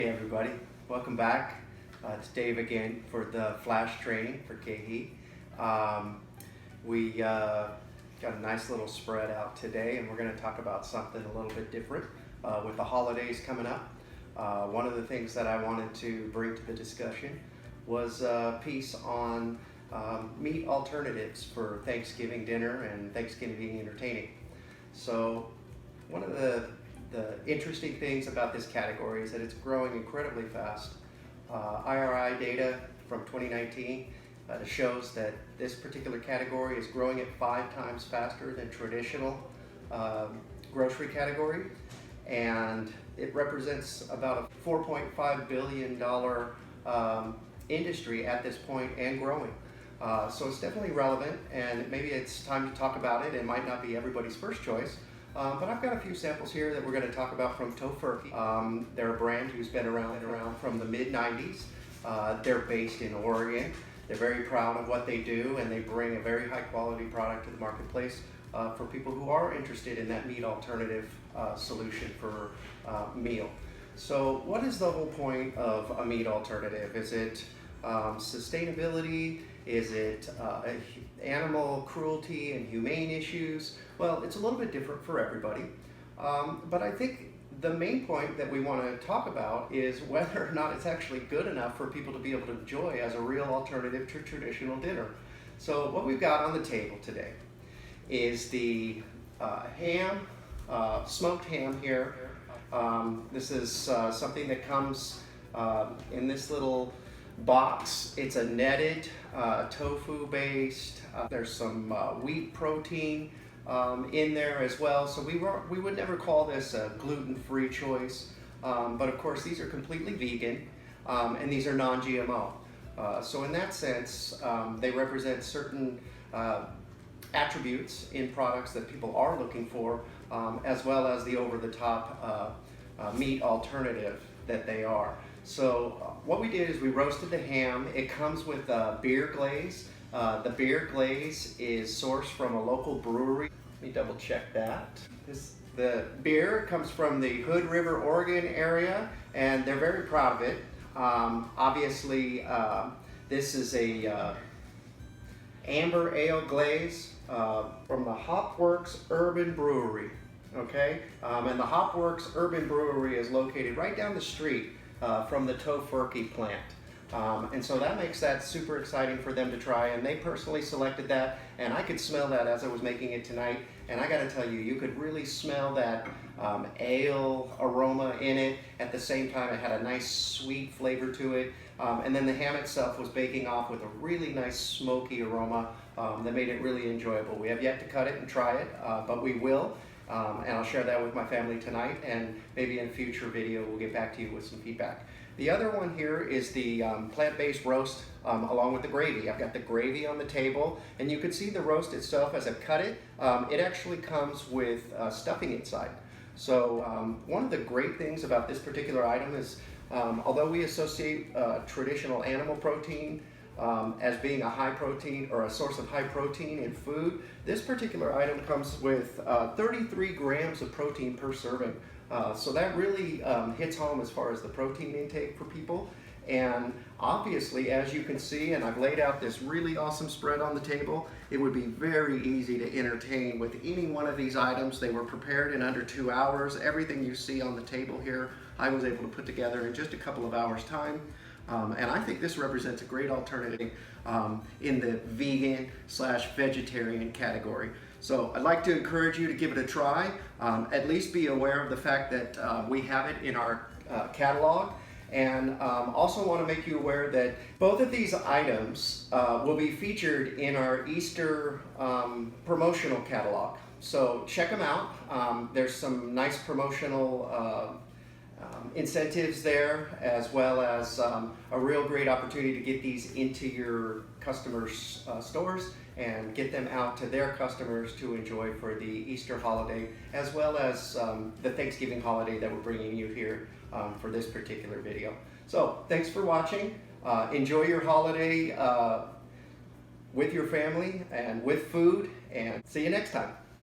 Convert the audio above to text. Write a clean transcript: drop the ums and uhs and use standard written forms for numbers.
Hey everybody, welcome back. It's Dave again for the flash training for KeHE. We got a nice little spread out today, and we're going to talk about something a little bit different with the holidays coming up. One of the things that I wanted to bring to the discussion was a piece on meat alternatives for Thanksgiving dinner and Thanksgiving entertaining. So one of the interesting things about this category is that it's growing incredibly fast. IRI data from 2019 shows that this particular category is growing at 5 times faster than traditional grocery category, and it represents about a $4.5 billion industry at this point and growing. So it's definitely relevant, and maybe it's time to talk about it. It might not be everybody's first choice, but I've got a few samples here that we're going to talk about from Tofurky. They're a brand who's been around from the mid-90s. They're based in Oregon. They're very proud of what they do, and they bring a very high-quality product to the marketplace for people who are interested in that meat alternative solution for meal. So what is the whole point of a meat alternative? Is it sustainability? Is it animal cruelty and humane issues? Well, it's a little bit different for everybody. But I think the main point that we want to talk about is whether or not it's actually good enough for people to be able to enjoy as a real alternative to traditional dinner. So what we've got on the table today is the ham, smoked ham here. This is something that comes in this little box. It's a netted tofu based. There's some wheat protein in there as well. So we would never call this a gluten-free choice, but of course these are completely vegan, and these are non-GMO. So in that sense, they represent certain attributes in products that people are looking for, as well as the over-the-top meat alternative that they are. So what we did is we roasted the ham. It comes with beer glaze. The beer glaze is sourced from a local brewery. Let me double check that. The beer comes from the Hood River, Oregon area, and they're very proud of it. Obviously, this is a amber ale glaze from the Hopworks Urban Brewery. Okay, and the Hopworks Urban Brewery is located right down the street from the Tofurky plant. And so that makes that super exciting for them to try, and they personally selected that, and I could smell that as I was making it tonight, and I gotta tell you, you could really smell that ale aroma in it. At the same time, it had a nice sweet flavor to it, and then the ham itself was baking off with a really nice smoky aroma that made it really enjoyable. We have yet to cut it and try it, but we will. And I'll share that with my family tonight, and maybe in a future video we'll get back to you with some feedback. The other one here is the plant-based roast along with the gravy. I've got the gravy on the table, and you can see the roast itself as I cut it. It actually comes with stuffing inside. So one of the great things about this particular item is although we associate traditional animal protein as being a high protein or a source of high protein in food, this particular item comes with 33 grams of protein per serving. So that really hits home as far as the protein intake for people. And obviously, as you can see, and I've laid out this really awesome spread on the table, it would be very easy to entertain with any one of these items. They were prepared in under 2 hours. Everything you see on the table here, I was able to put together in just a couple of hours' time. And I think this represents a great alternative in the vegan/vegetarian category. So I'd like to encourage you to give it a try. At least be aware of the fact that we have it in our catalog. And also want to make you aware that both of these items will be featured in our Easter promotional catalog. So check them out. There's some nice promotional incentives there, as well as a real great opportunity to get these into your customers' stores and get them out to their customers to enjoy for the Easter holiday, as well as the Thanksgiving holiday that we're bringing you here for this particular video. So thanks for watching. Enjoy your holiday with your family and with food, and see you next time.